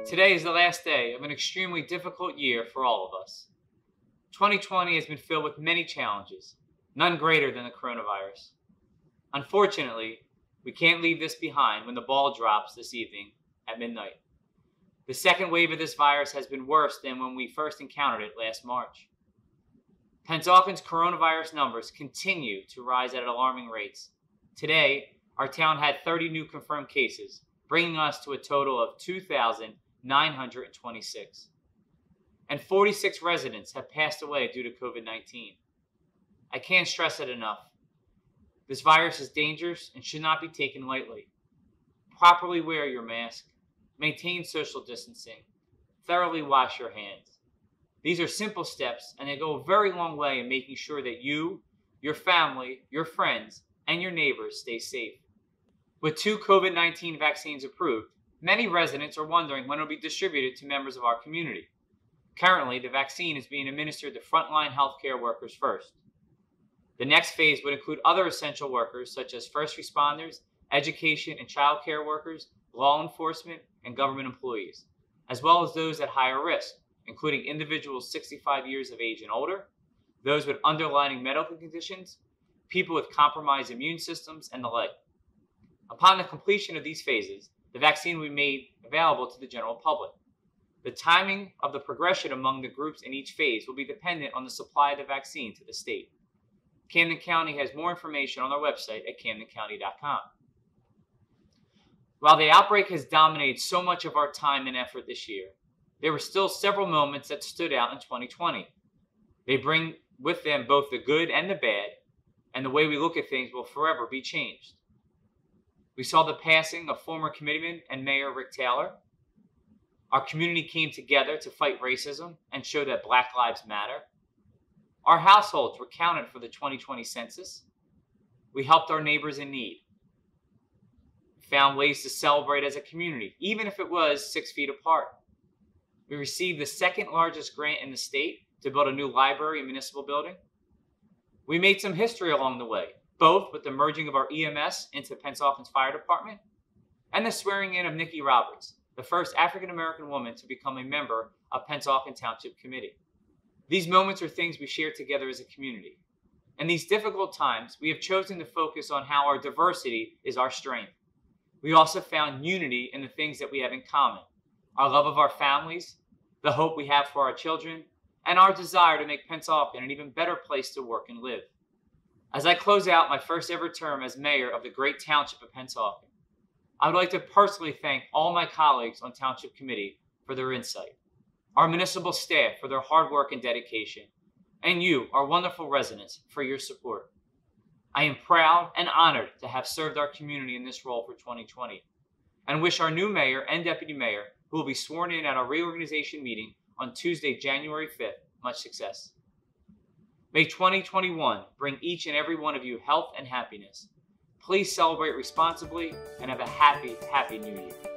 Today is the last day of an extremely difficult year for all of us. 2020 has been filled with many challenges, none greater than the coronavirus. Unfortunately, we can't leave this behind when the ball drops this evening at midnight. The second wave of this virus has been worse than when we first encountered it last March. Pennsauken's coronavirus numbers continue to rise at alarming rates. Today, our town had 30 new confirmed cases, bringing us to a total of 2,926. And 46 residents have passed away due to COVID-19. I can't stress it enough. This virus is dangerous and should not be taken lightly. Properly wear your mask, maintain social distancing, thoroughly wash your hands. These are simple steps, and they go a very long way in making sure that you, your family, your friends, and your neighbors stay safe. With 2 COVID-19 vaccines approved, many residents are wondering when it will be distributed to members of our community. Currently, the vaccine is being administered to frontline healthcare workers first. The next phase would include other essential workers such as first responders, education and child care workers, law enforcement, and government employees, as well as those at higher risk, including individuals 65 years of age and older, those with underlying medical conditions, people with compromised immune systems, and the like. Upon the completion of these phases, the vaccine will be made available to the general public. The timing of the progression among the groups in each phase will be dependent on the supply of the vaccine to the state. Camden County has more information on their website at camdencounty.com. While the outbreak has dominated so much of our time and effort this year, there were still several moments that stood out in 2020. They bring with them both the good and the bad, and the way we look at things will forever be changed. We saw the passing of former committeeman and Mayor Rick Taylor. Our community came together to fight racism and show that Black lives matter. Our households were counted for the 2020 census. We helped our neighbors in need. We found ways to celebrate as a community, even if it was 6 feet apart. We received the second largest grant in the state to build a new library and municipal building. We made some history along the way, both with the merging of our EMS into Pennsauken's fire department and the swearing in of Nikki Roberts, the first African-American woman to become a member of Pennsauken Township Committee. These moments are things we share together as a community. In these difficult times, we have chosen to focus on how our diversity is our strength. We also found unity in the things that we have in common: our love of our families, the hope we have for our children, and our desire to make Pennsauken an even better place to work and live. As I close out my first ever term as mayor of the great township of Pennsauken, I would like to personally thank all my colleagues on Township Committee for their insight, our municipal staff for their hard work and dedication, and you, our wonderful residents, for your support. I am proud and honored to have served our community in this role for 2020, and wish our new mayor and deputy mayor, who will be sworn in at our reorganization meeting on Tuesday, January 5th, much success. May 2021 bring each and every one of you health and happiness. Please celebrate responsibly and have a happy, happy New Year.